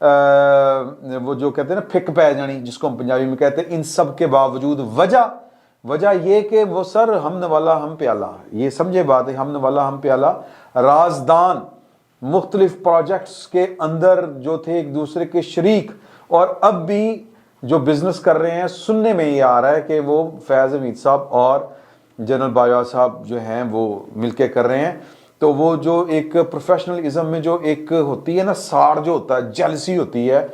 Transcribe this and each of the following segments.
وہ جو کہتے ہیں نا پھک پہ جانی جس کو ہم پنجابی میں کہتے ہیں، ان سب کے باوجود وجہ یہ کہ وہ سر ہم نوالا ہم پیالہ، یہ سمجھے بات ہے، ہم نوالا ہم پیالہ رازدان مختلف پروجیکٹس کے اندر جو تھے ایک دوسرے کے شریک، اور اب بھی جو بزنس کر رہے ہیں سننے میں یہ آ رہا ہے کہ وہ فیض حمید صاحب اور جنرل باجوہ صاحب جو ہیں وہ مل کے کر رہے ہیں۔ تو وہ جو ایک پروفیشنلزم میں جو ایک ہوتی ہے نا ساڑ جو ہوتا ہے، جیلسی ہوتی ہے،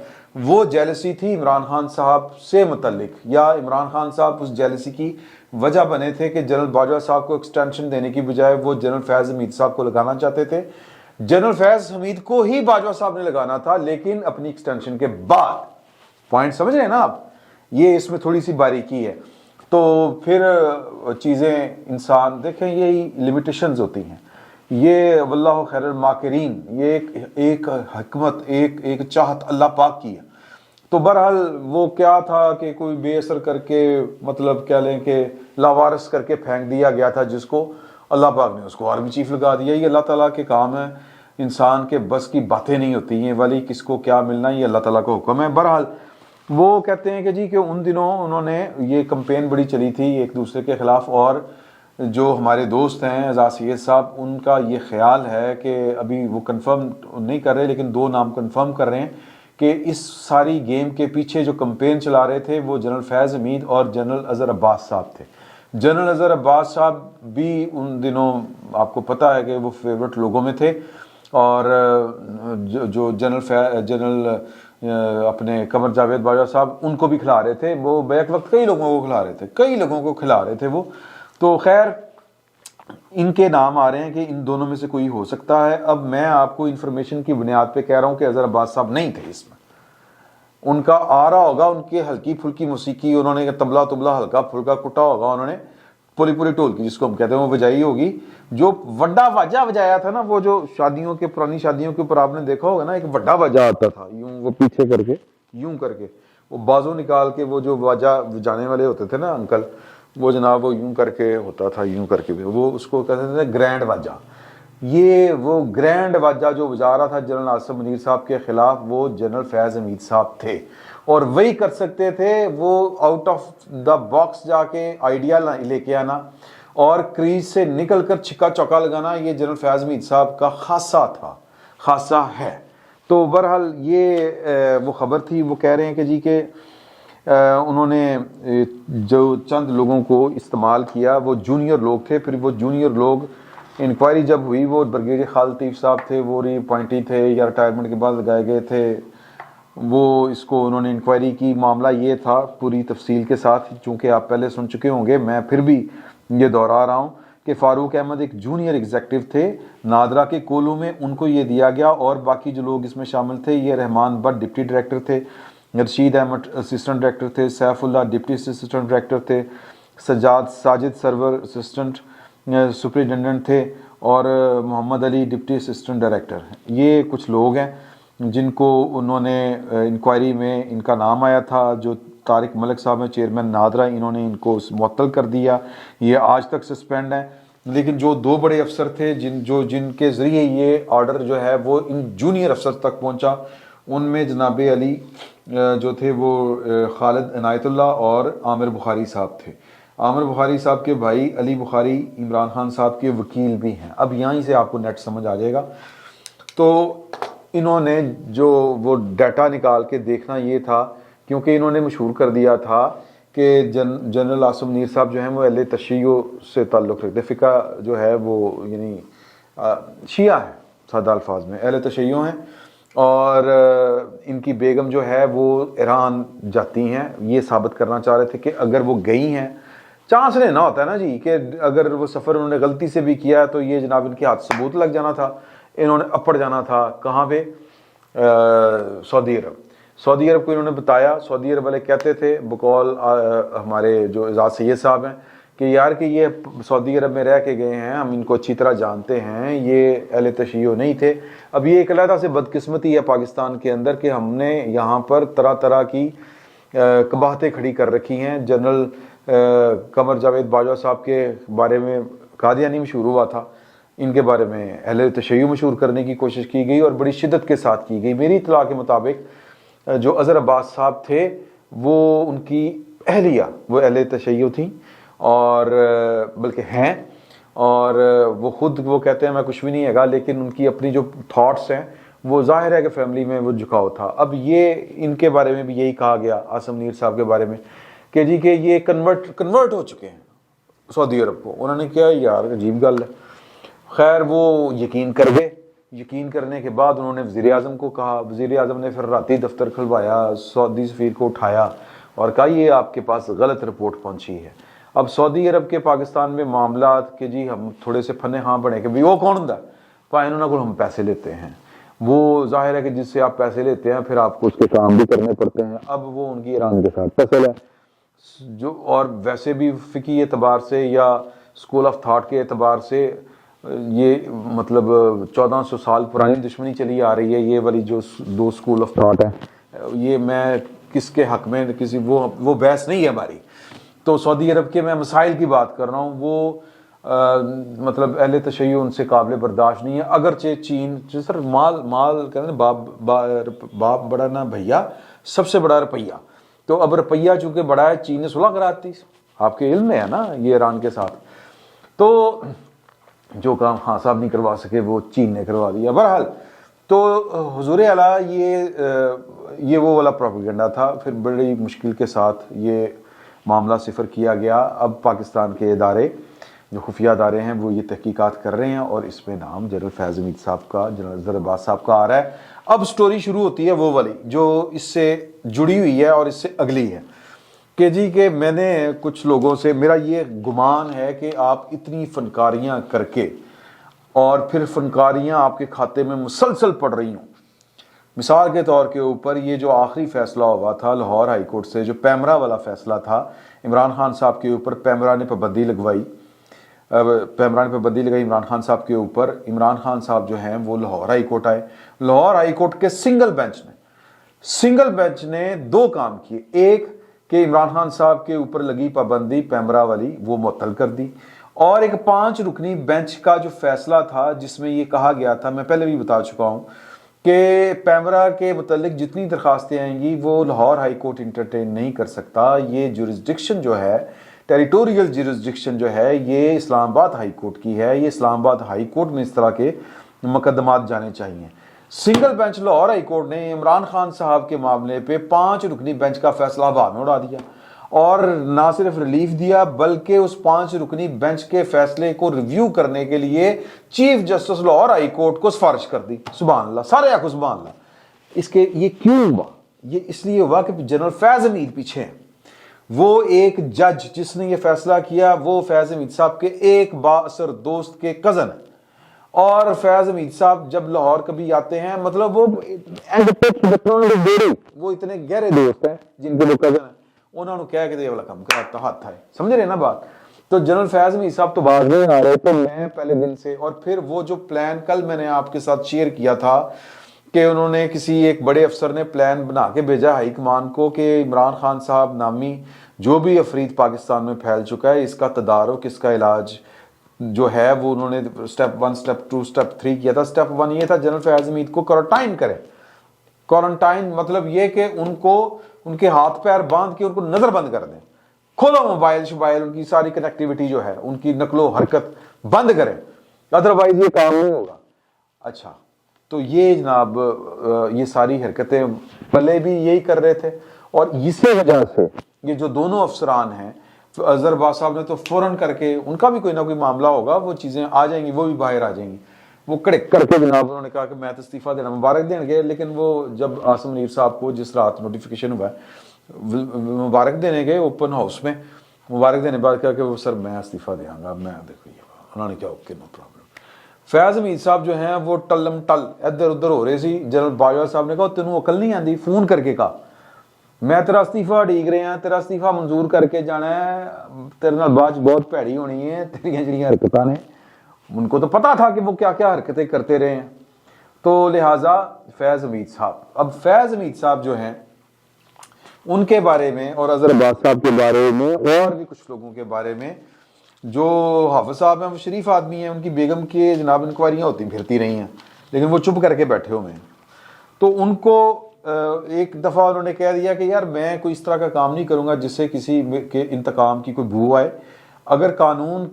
وہ جیلسی تھی عمران خان صاحب سے متعلق، یا عمران خان صاحب اس جیلسی کی وجہ بنے تھے کہ جنرل باجوہ صاحب کو ایکسٹینشن دینے کی بجائے وہ جنرل فیض حمید صاحب کو لگانا چاہتے تھے۔ جنرل فیض حمید کو ہی باجوہ صاحب نے لگانا تھا، لیکن اپنی ایکسٹینشن کے بعد۔ پوائنٹ سمجھ رہے ہیں نا آپ؟ یہ اس میں تھوڑی سی باریکی ہے۔ تو پھر چیزیں انسان دیکھیں، یہی لمیٹیشنز ہوتی ہیں، یہ واللہ خیر الماکرین، یہ ایک حکمت، ایک چاہت اللہ پاک کی ہے۔ تو بہرحال وہ کیا تھا کہ کوئی بے اثر کر کے، مطلب کہہ لیں کہ لاوارث کر کے پھینک دیا گیا تھا، جس کو اللہ پاک نے اس کو آرمی چیف لگا دیا۔ یہ اللہ تعالیٰ کے کام ہے، انسان کے بس کی باتیں نہیں ہوتی ہیں، ولی کس کو کیا ملنا، یہ اللہ تعالیٰ کا حکم ہے۔ بہرحال وہ کہتے ہیں کہ جی کہ ان دنوں انہوں نے یہ کمپین بڑی چلی تھی ایک دوسرے کے خلاف، اور جو ہمارے دوست ہیں اعزاز سید صاحب، ان کا یہ خیال ہے کہ ابھی وہ کنفرم نہیں کر رہے لیکن 2 نام کنفرم کر رہے ہیں کہ اس ساری گیم کے پیچھے جو کمپین چلا رہے تھے وہ جنرل فیض حمید اور جنرل اظہر عباس صاحب تھے۔ جنرل اظہر عباس صاحب بھی ان دنوں آپ کو پتہ ہے کہ وہ فیورٹ لوگوں میں تھے، اور جو جنرل اپنے قمر جاوید باجوہ صاحب ان کو بھی کھلا رہے تھے، وہ بیک وقت کئی لوگوں کو کھلا رہے تھے وہ۔ تو خیر ان کے نام آ رہے ہیں کہ ان دونوں میں سے کوئی ہو سکتا ہے۔ اب میں آپ کو انفارمیشن کی بنیاد پہ کہہ رہا ہوں کہ اظہر عباس صاحب نہیں تھے اس میں، ان کا آ رہا ہوگا، ان کی ہلکی پھلکی موسیقی، انہوں نے تبلا ہلکا پھلکا کٹا ہوگا، انہوں نے پوری ڈھولکی جس کو ہم کہتے ہیں وہ بجائی ہوگی۔ جو وڈا واجہ بجایا تھا نا، وہ جو شادیوں کے، پرانی شادیوں کے اوپر آپ نے دیکھا ہوگا نا، ایک وڈا واجہ آتا تھا، یوں وہ پیچھے کر کے، یوں کر کے وہ بازو نکال کے، وہ جو واجہ بجانے والے ہوتے تھے نا انکل، وہ جناب وہ یوں کر کے ہوتا تھا، یوں کر کے بھی، وہ اس کو کہتے تھے گرینڈ واجہ۔ یہ وہ گرینڈ واجہ جو بجا رہا تھا جنرل آصف منیر صاحب کے خلاف، وہ جنرل فیض حمید صاحب تھے، اور وہی کر سکتے تھے، وہ آؤٹ آف دا باکس جا کے آئیڈیا لے کے آنا اور کریز سے نکل کر چھکا چوکا لگانا، یہ جنرل فیض حمید صاحب کا خاصہ تھا، خاصہ ہے۔ تو بہرحال یہ وہ خبر تھی۔ وہ کہہ رہے ہیں کہ جی کہ انہوں نے جو چند لوگوں کو استعمال کیا وہ جونیئر لوگ تھے، پھر وہ جونیئر لوگ انکوائری جب ہوئی، وہ بریگیڈیئر خالد لطیف صاحب تھے، وہ ری اپوائنٹی تھے یا ریٹائرمنٹ کے بعد لگائے گئے تھے، وہ اس کو انہوں نے انکوائری کی۔ معاملہ یہ تھا پوری تفصیل کے ساتھ، چونکہ آپ پہلے سن چکے ہوں گے، میں پھر بھی یہ دہرا رہا ہوں کہ فاروق احمد ایک جونیئر ایگزیکٹو تھے نادرا کے کولو میں، ان کو یہ دیا گیا، اور باقی جو لوگ اس میں شامل تھے، یہ رحمان بٹ ڈپٹی ڈائریکٹر تھے، رشید احمد اسسٹنٹ ڈائریکٹر تھے، Saif Ullah deputy assistant director تھے، ساجد سرور اسسٹنٹ سپرنٹینڈنٹ تھے، اور محمد علی ڈپٹی اسسٹنٹ ڈائریکٹر۔ یہ کچھ لوگ ہیں جن کو انہوں نے انکوائری میں ان کا نام آیا تھا۔ جو طارق ملک صاحب ہیں چیئرمین نادرا، انہوں نے ان کو معطل کر دیا، یہ آج تک سسپینڈ ہیں۔ لیکن جو 2 بڑے افسر تھے جن کے ذریعے یہ آرڈر جو ہے وہ ان جونیئر افسر تک پہنچا، ان میں جناب علی جو تھے وہ خالد عنایت اللہ اور عامر بخاری صاحب تھے۔ عامر بخاری صاحب کے بھائی علی بخاری عمران خان صاحب کے وکیل بھی ہیں۔ اب یہیں سے آپ کو نیٹ سمجھ آ جائے گا۔ تو انہوں نے جو وہ ڈیٹا نکال کے دیکھنا یہ تھا، کیونکہ انہوں نے مشہور کر دیا تھا کہ جنرل آصف منیر صاحب جو ہیں وہ اہل تشیع سے تعلق رکھتے، فقہ جو ہے وہ یعنی شیعہ ہے، سادہ الفاظ میں اہل تشیع ہیں، اور ان کی بیگم جو ہے وہ ایران جاتی ہیں۔ یہ ثابت کرنا چاہ رہے تھے کہ اگر وہ گئی ہیں، چانس لینا ہوتا ہے نا جی، کہ اگر وہ سفر انہوں نے غلطی سے بھی کیا ہے تو یہ جناب ان کے ہاتھ ثبوت لگ جانا تھا، انہوں نے اپڑ جانا تھا کہاں پہ، سعودی عرب۔ سعودی عرب کو انہوں نے بتایا، سعودی عرب والے کہتے تھے بقول ہمارے جو اعزاز سید صاحب ہیں کہ یار کہ یہ سعودی عرب میں رہ کے گئے ہیں، ہم ان کو اچھی طرح جانتے ہیں، یہ اہل تشیع نہیں تھے۔ اب یہ ایک علیحدہ سے بدقسمتی ہے پاکستان کے اندر کہ ہم نے یہاں پر طرح طرح کی قباحتیں کھڑی کر رکھی ہیں۔ جنرل قمر جاوید باجوہ صاحب کے بارے میں قادیانی مشہور ہوا تھا، ان کے بارے میں اہل تشیع مشہور کرنے کی کوشش کی گئی اور بڑی شدت کے ساتھ کی گئی. میری اطلاع کے مطابق جو اظہر عباس صاحب تھے وہ ان کی اہلیہ وہ اہل تشیع تھیں اور بلکہ ہیں, اور وہ خود وہ کہتے ہیں میں کچھ بھی نہیں ہے گا, لیکن ان کی اپنی جو تھاٹس ہیں وہ ظاہر ہے کہ فیملی میں وہ جھکاؤ تھا. اب یہ ان کے بارے میں بھی یہی کہا گیا عاصم منیر صاحب کے بارے میں کہ جی کہ یہ کنورٹ ہو چکے ہیں سعودی عرب کو. انہوں نے کیا یار عجیب گل ہے. خیر وہ یقین کر گئے. یقین کرنے کے بعد انہوں نے وزیر اعظم کو کہا. وزیر اعظم نے پھر راتی دفتر کھلوایا, سعودی سفیر کو اٹھایا اور کہا یہ آپ کے پاس غلط رپورٹ پہنچی ہے. اب سعودی عرب کے پاکستان میں معاملات کہ جی ہم تھوڑے سے پھنے ہاں بنے کہ وہ کون ہوں پائے انہوں نے ہم پیسے لیتے ہیں. وہ ظاہر ہے کہ جس سے آپ پیسے لیتے ہیں پھر آپ کو اس کے کام بھی کرنے پڑتے ہیں. اب وہ ان کی ایران کے ساتھ فصل ہے جو, اور ویسے بھی فقہی اعتبار سے یا اسکول آف تھاٹ کے اعتبار سے یہ مطلب 1400 سال پرانی دشمنی چلی آ رہی ہے. یہ والی جو دو اسکول آف تھاٹ ہیں یہ میں کس کے حق میں کسی وہ بحث نہیں ہے ہماری. تو سعودی عرب کے میں مسائل کی بات کر رہا ہوں. وہ مطلب اہل تشیع ان سے قابل برداشت نہیں ہے. اگرچہ چین سر مال کہتے ہیں باپ بڑا نہ بھیا سب سے بڑا روپیہ. تو اب روپیہ چونکہ بڑا ہے چین نے صلح کراتی آپ کے علم میں ہے نا یہ ایران کے ساتھ. تو جو کام خان صاحب نہیں کروا سکے وہ چین نے کروا دیا. بہرحال تو حضور اعلیٰ یہ وہ والا پروپیگنڈا تھا. پھر بڑی مشکل کے ساتھ یہ معاملہ صفر کیا گیا. اب پاکستان کے ادارے جو خفیہ ادارے ہیں وہ یہ تحقیقات کر رہے ہیں اور اس میں نام جنرل فیض حمید صاحب کا, جنرل اظہر عباس صاحب کا آ رہا ہے. اب سٹوری شروع ہوتی ہے وہ والی جو اس سے جڑی ہوئی ہے اور اس سے اگلی ہے کہ جی کہ میں نے کچھ لوگوں سے, میرا یہ گمان ہے کہ آپ اتنی فنکاریاں کر کے اور پھر فنکاریاں آپ کے کھاتے میں مسلسل پڑ رہی ہوں. مثال کے طور کے اوپر یہ جو آخری فیصلہ ہوا تھا لاہور ہائی کورٹ سے, جو پیمرا والا فیصلہ تھا, عمران خان صاحب کے اوپر پیمرا نے پابندی لگائی عمران خان صاحب کے اوپر. عمران خان صاحب جو ہیں وہ لاہور ہائی کورٹ آئے. لاہور ہائی کورٹ کے سنگل بینچ نے دو کام کیے. ایک کہ عمران خان صاحب کے اوپر لگی پابندی پیمرا والی وہ معطل کر دی, اور ایک 5 رکنی بینچ کا جو فیصلہ تھا جس میں یہ کہا گیا تھا, میں پہلے بھی بتا چکا ہوں کہ پیمرا کے متعلق جتنی درخواستیں آئیں گی وہ لاہور ہائی کورٹ انٹرٹین نہیں کر سکتا. یہ جورسڈکشن جو ہے, ٹیریٹوریل جورسڈکشن جو ہے, یہ اسلام آباد ہائی کورٹ کی ہے. یہ اسلام آباد ہائی کورٹ میں اس طرح کے مقدمات جانے چاہیے. Single bench Lahore high court نے عمران خان صاحب کے معاملے پہ 5 رکنی بینچ کا فیصلہ ہوا میں اڑا دیا, اور نہ صرف ریلیف دیا بلکہ اس 5 رکنی بینچ کے فیصلے کو ریویو کرنے کے لیے chief justice Lahore high court کو سفارش کر دی. سبحان اللہ, سارے آخو سبحان اللہ. اس کے یہ کیوں ہوا؟ یہ اس لیے ہوا کہ جنرل فیض حمید پیچھے ہیں. وہ ایک جج جس نے یہ فیصلہ کیا وہ فیض حمید صاحب کے ایک با اثر دوست کے کزن ہیں. اور فیض حمید صاحب جب لاہور کبھی آتے ہیں مطلب وہ اتنے گہرے دوست ہیں جن کے وہ کزن ہیں, انہوں نے کہا کہ یہ والا کام کراتا ہاتھ تھا. سمجھ رہے نا بات؟ تو جنرل فیض حمید صاحب تو باز نہیں آ رہے. تو میں پہلے دن سے, اور پھر وہ جو پلان کل میں نے آپ کے ساتھ شیئر کیا تھا کہ انہوں نے کسی ایک بڑے افسر نے پلان بنا کے بھیجا ہائی کمان کو کہ عمران خان صاحب نامی جو بھی افرید پاکستان میں پھیل چکا ہے اس کا تدارک, اس کا علاج جو ہے وہ انہوں نے سٹیپ 1 سٹیپ 2 سٹیپ 3 کیا تھا. سٹیپ 1 یہ تھا جنرل فیض حمید کو کوارنٹائن کرے. کوارنٹائن مطلب یہ کہ ان کو ان کے ہاتھ پیر باندھ کے ان کو نظر بند کر دیں, کھولو موبائل ان کی ساری کنیکٹیوٹی جو ہے ان کی نقل و حرکت بند کریں, ادروائز یہ کام نہیں ہوگا. اچھا, تو یہ جناب یہ ساری حرکتیں پہلے بھی یہی کر رہے تھے, اور اسی وجہ سے یہ جو دونوں افسران ہیں اظہر عباس صاحب نے تو فوراً کر کے, ان کا بھی کوئی نہ کوئی معاملہ ہوگا, وہ چیزیں آ جائیں گی, وہ بھی باہر آ جائیں گی. وہ کڑک کر کے جناب انہوں نے کہا کہ میں تو استعفیٰ دینا, مبارک دیں گے. لیکن وہ جب عاصم منیر صاحب کو جس رات نوٹیفیکیشن ہوا ہے مبارک دینے گئے اوپن ہاؤس میں, مبارک دینے بعد کہا کہ وہ سر میں استعفیٰ دیا گا, میں دیکھو یہ انہوں نے کہا اوکے نو پرابلم. فیض حمید صاحب جو ہیں وہ ٹلم ٹل ادھر ادھر ہو رہے سی. جنرل باجوہ صاحب نے کہا تینوں عقل نہیں آتی, فون کر کے کہا میں تیرا استعفیٰ ڈیگ رہے ہیں, تیرا استعفیٰ منظور کر کے جانا ہے, تیرے نال بات بہت بھڑی ہونی ہے, تیریاں جڑیاں حرکتاں نے. ان کو تو پتا تھا کہ وہ کیا کیا حرکتیں کرتے رہے ہیں. تو لہٰذا فیض حمید صاحب, اب فیض حمید صاحب جو ہیں ان کے بارے میں اور اظہر عباس صاحب کے بارے میں اور بھی کچھ لوگوں کے بارے میں جو حافظ صاحب ہیں وہ شریف آدمی ہیں, ان کی بیگم کی جناب انکوائریاں ہوتی پھرتی رہی ہیں, لیکن وہ چپ کر کے بیٹھے ہوئے ہیں. تو ان کو ایک دفعہ انہوں نے کہہ دیا کہ یار میں کوئی اس طرح کا کام نہیں کروں گا جس سے کسی کے انتقام کی کوئی بو آئے. اگر قانون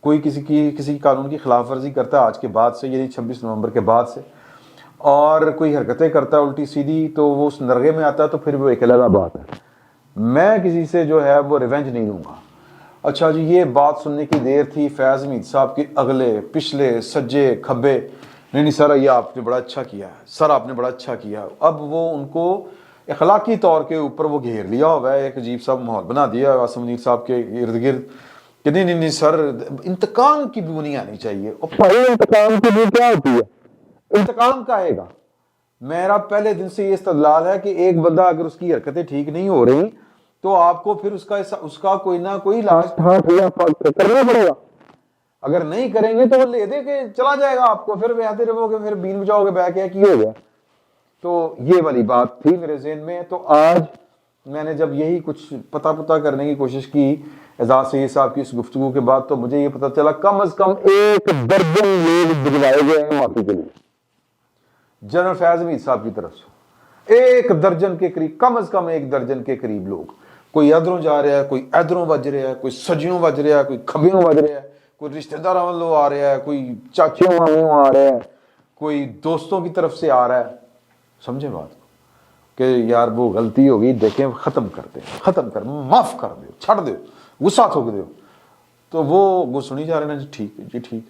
کوئی کسی قانون کی خلاف ورزی کرتا ہے آج کے بعد سے, یعنی 26 نومبر کے بعد سے, اور کوئی حرکتیں کرتا ہے الٹی سیدھی, تو وہ اس نرغے میں آتا ہے, تو پھر وہ ایک علیحدہ بات ہے. میں کسی سے جو ہے وہ ریونج نہیں لوں گا. اچھا جی, یہ بات سننے کی دیر تھی فیاض حمید صاحب کے اگلے پچھلے سجے کھبے, نہیں سر یہ آپ نے بڑا اچھا کیا ہے, سر آپ نے بڑا اچھا کیا. اب وہ ان کو اخلاقی طور کے اوپر وہ گھیر لیا ہوا ہے, ایک عجیب سا ماحول بنا دیا عاصم منیر صاحب کے ارد گرد کہ نہیں سر انتقام کی بو نہیں آنی چاہیے. انتقام کی بو کیا ہوتی ہے؟ انتقام کا آئے گا. میرا پہلے دن سے یہ استدلال ہے کہ ایک بندہ اگر اس کی حرکتیں ٹھیک نہیں ہو رہی تو آپ کو پھر اس کا کوئی نہ کوئی لاسٹ ہاتھ کرنا پڑے گا. اگر نہیں کریں گے تو وہ لے دے کہ چلا جائے گا آپ کو, پھر بہتے رہو گے, پھر بین بجاؤ گے بہ کے کی ہو گیا. تو یہ والی بات تھی میرے ذہن میں. تو آج میں نے جب یہی کچھ پتہ کرنے کی کوشش کی اعزاز سید صاحب کی اس گفتگو کے بعد, تو مجھے یہ پتہ چلا کم از کم 1 درجن لوگ بجوائے گئے ہیں معافی کے لیے جنرل فیاض حمید صاحب کی طرف سے. 1 درجن کے قریب, کم از کم 1 درجن کے قریب لوگ. کوئی ادھروں جا رہا ہے, کوئی ادھروں بج رہا ہے, کوئی سجیوں بج رہا ہے, کوئی کھبیوں بج رہا ہے, کوئی رشتہ دار والوں آ رہا ہے, کوئی چاچیوں ماموں آ رہا ہے, کوئی دوستوں کی طرف سے آ رہا ہے. سمجھے بات کہ یار وہ غلطی ہوگی, دیکھیں ختم کر معاف کر دو, چھڑ دو, غصہ تھوک دو. تو وہ سنی جا رہے ہیں جی ٹھیک ہے جی ٹھیک.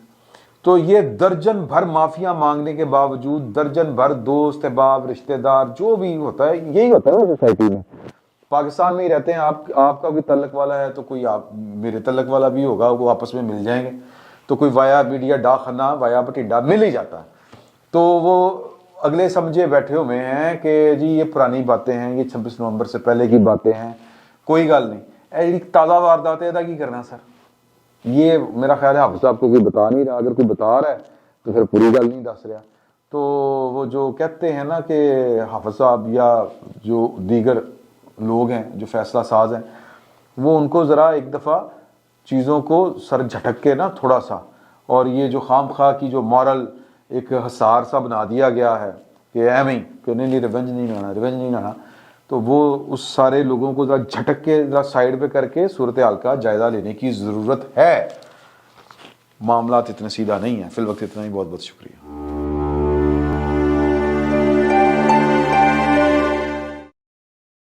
تو یہ درجن بھر معافیاں مانگنے کے باوجود, درجن بھر دوست احباب رشتہ دار جو بھی ہوتا ہے, یہی ہوتا ہے سوسائٹی میں. پاکستان میں ہی رہتے ہیں, آپ کا کوئی تعلق والا ہے تو کوئی آپ میرے تعلق والا بھی ہوگا, وہ آپس میں مل جائیں گے. تو کوئی وایا میڈیا ڈاک خانہ وایا بٹھنڈا مل ہی جاتا ہے. تو وہ اگلے سمجھے بیٹھے ہوئے ہیں کہ جی یہ پرانی باتیں ہیں, یہ 26 نومبر سے پہلے کی باتیں ہیں, کوئی گل نہیں. ایک تازہ واردات ہے, کی کرنا سر. یہ میرا خیال ہے حافظ صاحب کو کوئی بتا نہیں رہا, اگر کوئی بتا رہا ہے تو پھر پوری گل نہیں دس رہا. تو وہ جو کہتے ہیں نا کہ حافظ صاحب یا جو دیگر لوگ ہیں جو فیصلہ ساز ہیں, وہ ان کو ذرا ایک دفعہ چیزوں کو سر جھٹک کے نا تھوڑا سا, اور یہ جو خام خواہ کی جو مورل ایک حصار سا بنا دیا گیا ہے کہ ایم ہی کہ نہیں ریونج نہیں لانا, تو وہ اس سارے لوگوں کو ذرا جھٹک کے ذرا سائڈ پہ کر کے صورتحال کا جائزہ لینے کی ضرورت ہے. معاملات اتنے سیدھا نہیں ہیں. فی الوقت اتنا ہی, بہت بہت شکریہ.